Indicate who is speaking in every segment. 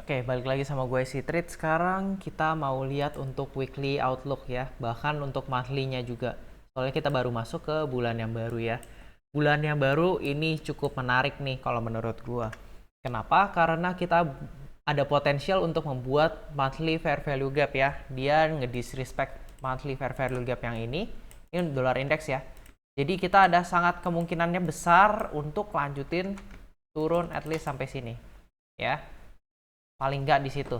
Speaker 1: Oke, balik lagi sama gue si Trade. Sekarang kita mau lihat untuk weekly outlook ya, bahkan untuk monthly-nya juga. Soalnya kita baru masuk ke bulan yang baru ya. Bulan yang baru ini cukup menarik nih kalau menurut gue. Kenapa? Karena kita ada potensial untuk membuat monthly fair value gap ya. Dia ngedisrespect monthly fair value gap yang ini dollar index ya. Jadi kita ada sangat kemungkinannya besar untuk lanjutin turun at least sampai sini ya, paling nggak di situ.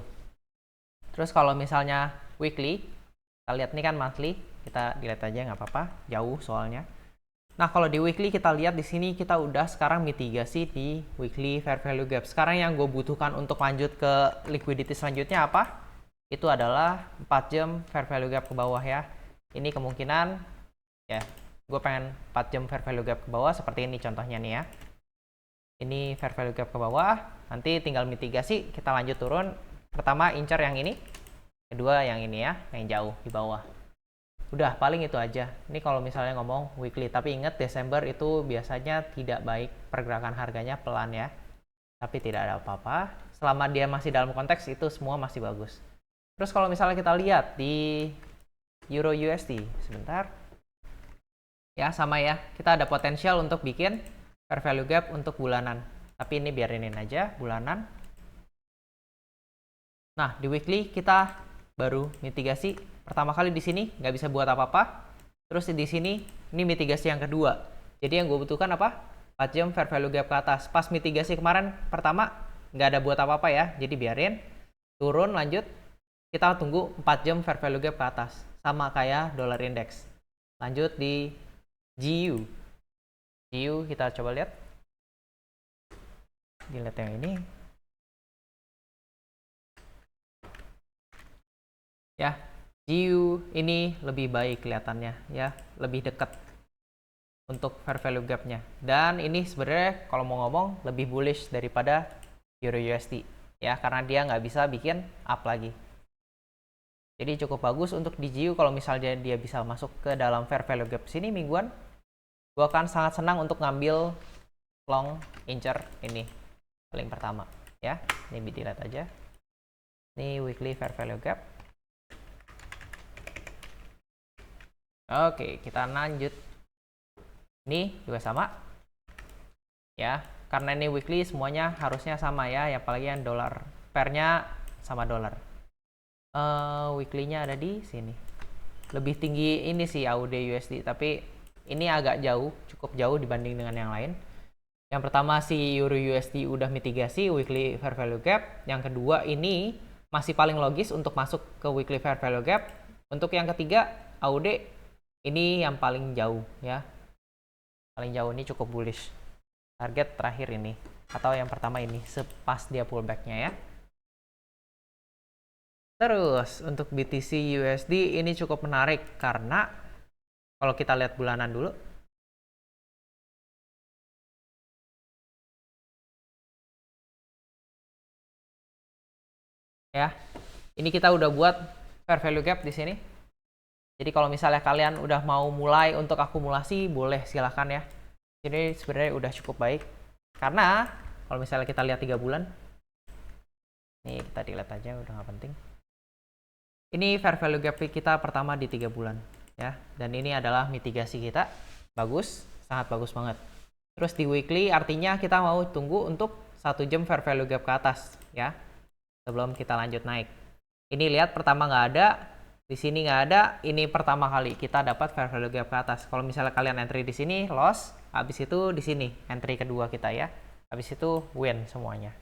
Speaker 1: Terus kalau misalnya weekly, kita lihat nih kan monthly, kita dilihat aja nggak apa-apa, jauh soalnya. Nah kalau di weekly kita lihat di sini kita udah sekarang mitigasi di weekly fair value gap. Sekarang yang gue butuhkan untuk lanjut ke liquidity selanjutnya apa? Itu adalah 4 jam fair value gap ke bawah ya. Ini kemungkinan ya, gue pengen 4 jam fair value gap ke bawah seperti ini contohnya nih ya. Ini fair value gap ke bawah, nanti tinggal mitigasi, kita lanjut turun. Pertama incer yang ini, kedua yang ini ya, yang jauh di bawah. Udah, paling itu aja. Ini kalau misalnya ngomong weekly, tapi ingat Desember itu biasanya tidak baik, pergerakan harganya pelan ya. Tapi tidak ada apa-apa, selama dia masih dalam konteks itu semua masih bagus. Terus kalau misalnya kita lihat di Euro USD, sebentar. Ya sama ya, kita ada potensial untuk bikin fair value gap untuk bulanan. Tapi ini biarinin aja, bulanan. Nah, di weekly kita baru mitigasi. Pertama kali di sini nggak bisa buat apa-apa. Terus di sini, ini mitigasi yang kedua. Jadi yang gue butuhkan apa? 4 jam fair value gap ke atas. Pas mitigasi kemarin, pertama nggak ada buat apa-apa ya. Jadi biarin. Turun, lanjut. Kita tunggu 4 jam fair value gap ke atas. Sama kayak dollar index. Lanjut di GU. GU kita coba lihat. Dilihat yang ini. Ya, GU ini lebih baik kelihatannya ya, lebih dekat untuk fair value gap-nya. Dan ini sebenarnya kalau mau ngomong lebih bullish daripada Euro USD ya, karena dia nggak bisa bikin up lagi. Jadi cukup bagus untuk di GU kalau misalnya dia bisa masuk ke dalam fair value gap sini mingguan. Gue akan sangat senang untuk ngambil long incer ini paling pertama ya. Ini dilihat aja. Ini weekly fair value gap. Oke, kita lanjut. Ini juga sama. Ya, karena ini weekly semuanya harusnya sama ya, apalagi yang dolar. Pairnya sama dolar. Weekly-nya ada di sini. Lebih tinggi ini sih AUD USD, tapi ini agak jauh, cukup jauh dibanding dengan yang lain. Yang pertama si Euro USD udah mitigasi weekly fair value gap. Yang kedua ini masih paling logis untuk masuk ke weekly fair value gap. Untuk yang ketiga AUD ini yang paling jauh ya. Paling jauh ini cukup bullish. Target terakhir ini atau yang pertama ini sepas dia pullback-nya ya. Terus untuk BTC USD ini cukup menarik karena kalau kita lihat bulanan dulu. Ya. Ini kita udah buat fair value gap di sini. Jadi kalau misalnya kalian udah mau mulai untuk akumulasi, boleh silahkan ya. Jadi sebenarnya udah cukup baik. Karena kalau misalnya kita lihat 3 bulan, nih kita dilihat aja, udah nggak penting. Ini fair value gap kita pertama di 3 bulan ya. Dan ini adalah mitigasi kita. Bagus, sangat bagus banget. Terus di weekly artinya kita mau tunggu untuk 1 jam fair value gap ke atas ya. Sebelum kita lanjut naik. Ini lihat pertama nggak ada, di sini nggak ada, ini pertama kali kita dapat fair value gap ke atas. Kalau misalnya kalian entry di sini loss, habis itu di sini entry kedua kita ya. Habis itu win semuanya.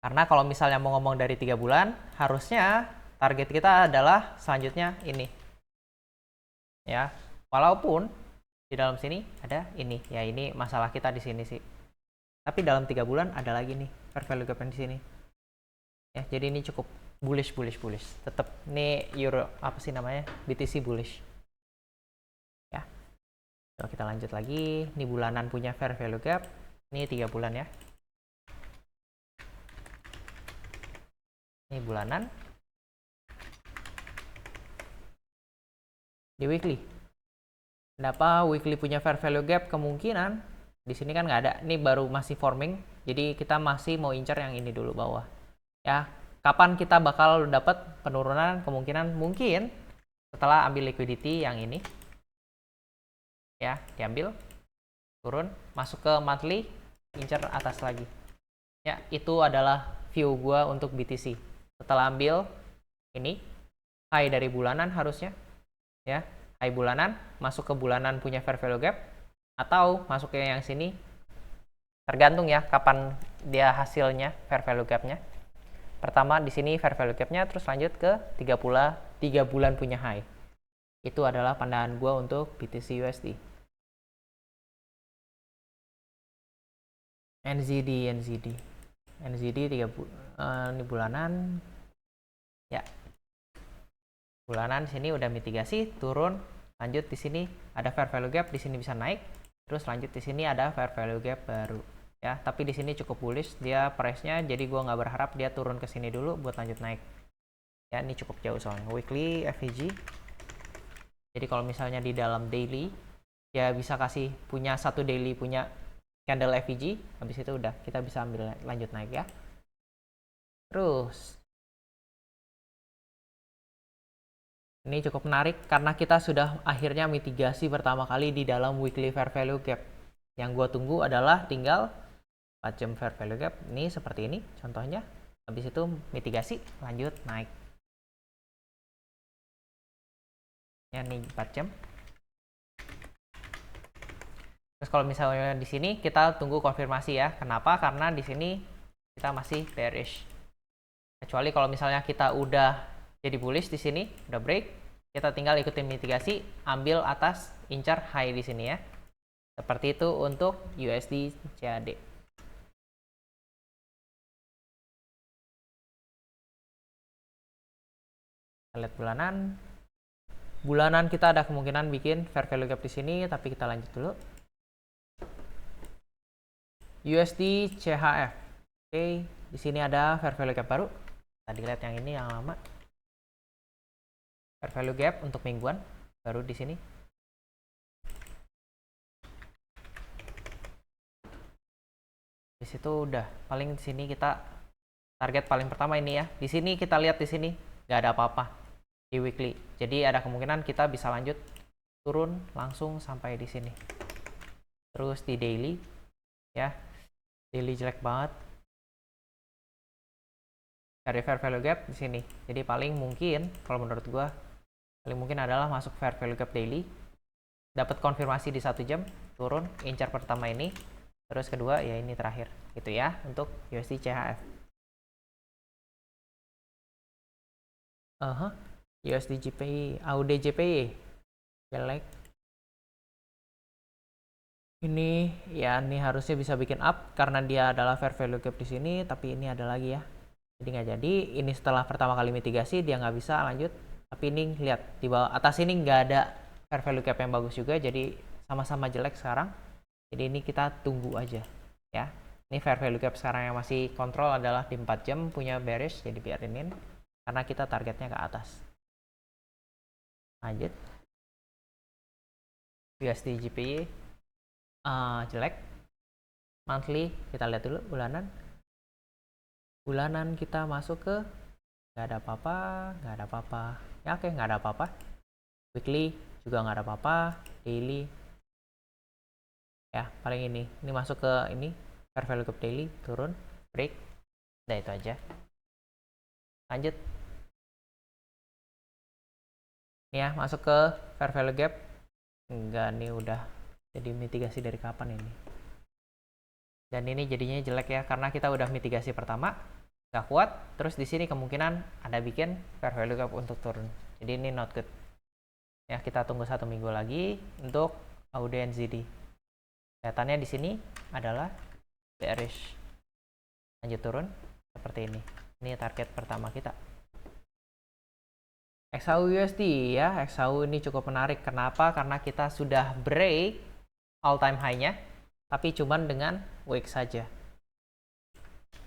Speaker 1: Karena kalau misalnya mau ngomong dari 3 bulan, harusnya target kita adalah selanjutnya ini. Ya, walaupun di dalam sini ada ini. Ya ini masalah kita di sini sih. Tapi dalam 3 bulan ada lagi nih fair value gap di sini. Ya, jadi ini cukup bullish. Tetap ini Euro apa sih namanya? BTC bullish. Ya. Coba kita lanjut lagi. Ini bulanan punya fair value gap. Ini 3 bulan ya. Ini bulanan. Di weekly. Kenapa weekly punya fair value gap? Kemungkinan di sini kan nggak ada. Ini baru masih forming. Jadi kita masih mau incar yang ini dulu bawah. Ya, kapan kita bakal dapat penurunan? Kemungkinan mungkin setelah ambil liquidity yang ini. Ya, diambil, turun, masuk ke monthly, incar atas lagi. Ya, itu adalah view gua untuk BTC. Setelah ambil ini high dari bulanan harusnya, ya, high bulanan, masuk ke bulanan punya fair value gap, atau masuk ke yang sini, tergantung ya kapan dia hasilnya fair value gapnya. Pertama di sini fair value gapnya, terus lanjut ke 3 bulan punya high. Itu adalah pandangan gue untuk BTC USD. NZD 3 ini bulanan. Ya. Bulanan sini udah mitigasi, turun, lanjut di sini ada fair value gap, di sini bisa naik, terus lanjut di sini ada fair value gap baru. Ya, tapi di sini cukup bullish dia price-nya, jadi gue nggak berharap dia turun ke sini dulu buat lanjut naik. Ya, ini cukup jauh soalnya. Weekly FVG. Jadi kalau misalnya di dalam daily, ya bisa kasih punya satu daily punya candle FVG, habis itu udah kita bisa ambil lanjut naik ya. Terus ini cukup menarik karena kita sudah akhirnya mitigasi pertama kali di dalam weekly fair value gap. Yang gue tunggu adalah tinggal 4 jam fair value gap. Ini seperti ini contohnya. Habis itu mitigasi, lanjut naik. Ya, nih 4 jam. Terus kalau misalnya di sini kita tunggu konfirmasi ya. Kenapa? Karena di sini kita masih bearish. Kecuali kalau misalnya kita udah jadi bullish di sini, udah break, kita tinggal ikutin mitigasi, ambil atas, incar high di sini ya. Seperti itu untuk USD CAD. Kita lihat bulanan. Bulanan kita ada kemungkinan bikin fair value gap di sini, tapi kita lanjut dulu. USD CHF. Oke, di sini ada fair value gap baru. Tadi lihat yang ini yang lama. Fair value gap untuk mingguan baru di sini. Di situ udah paling di sini kita target paling pertama ini ya. Di sini kita lihat di sini nggak ada apa-apa di weekly. Jadi ada kemungkinan kita bisa lanjut turun langsung sampai di sini. Terus di daily ya. Daily jelek banget. Cari fair value gap di sini. Jadi paling mungkin kalau menurut gua paling mungkin adalah masuk fair value gap daily. Dapat konfirmasi di 1 jam, turun, incar pertama ini, terus kedua ya ini terakhir. Gitu ya untuk USD CHF. USD JPY, AUD JPY jelek. Ini ya ini harusnya bisa bikin up karena dia adalah fair value gap di sini, tapi ini ada lagi ya. Jadi nggak jadi. Ini setelah pertama kali mitigasi dia nggak bisa lanjut. Tapi ini lihat di bawah atas ini nggak ada fair value gap yang bagus juga, jadi sama-sama jelek sekarang. Jadi ini kita tunggu aja ya. Ini fair value gap sekarang yang masih kontrol adalah di 4 jam punya bearish, jadi biarinin karena kita targetnya ke atas. Lanjut USD JPY jelek. Monthly kita lihat dulu bulanan. Bulanan kita masuk ke nggak ada apa-apa, nggak ada apa-apa. Ya oke, nggak ada apa-apa. Weekly juga nggak ada apa-apa. Daily ya paling ini masuk ke ini fair value gap daily, turun, break, udah itu aja. Lanjut ini ya, masuk ke fair value gap enggak, nih udah jadi mitigasi dari kapan ini. Dan ini jadinya jelek ya karena kita udah mitigasi pertama nggak kuat, terus di sini kemungkinan ada bikin fair value gap untuk turun, jadi ini not good ya. Kita tunggu 1 minggu lagi untuk AUD NZD. Kelihatannya di sini adalah bearish, lanjut turun seperti ini. Ini target pertama kita. XAU USD ya, XAU ini cukup menarik. Kenapa? Karena kita sudah break all time high-nya, tapi cuman dengan wick saja.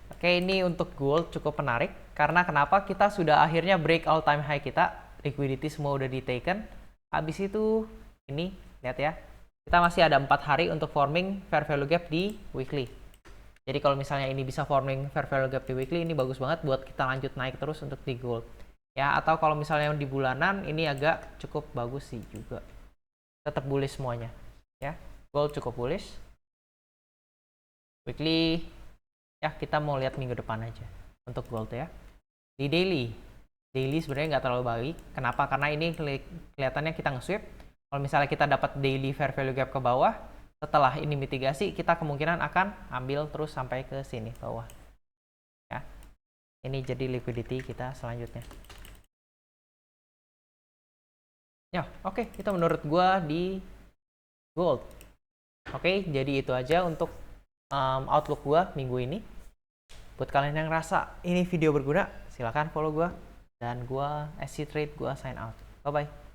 Speaker 1: Oke, ini untuk gold cukup menarik karena kenapa? Kita sudah akhirnya break all time high kita, liquidity semua udah di taken. Habis itu ini lihat ya, kita masih ada 4 hari untuk forming fair value gap di weekly. Jadi kalau misalnya ini bisa forming fair value gap di weekly, ini bagus banget buat kita lanjut naik terus untuk di gold. Ya, atau kalau misalnya di bulanan, ini agak cukup bagus sih juga. Tetap bullish semuanya. Ya, gold cukup bullish. Weekly, ya kita mau lihat minggu depan aja untuk gold ya. Di daily sebenarnya nggak terlalu baik. Kenapa? Karena ini kelihatannya kita nge-sweep. Kalau misalnya kita dapat daily fair value gap ke bawah, setelah ini mitigasi, kita kemungkinan akan ambil terus sampai ke sini bawah. Ya, ini jadi liquidity kita selanjutnya. Ya, oke, itu menurut gua di gold. Oke, jadi itu aja untuk outlook gua minggu ini. Buat kalian yang ngerasa ini video berguna, silahkan follow gua. Dan gua SC Trade, gua sign out. Bye-bye.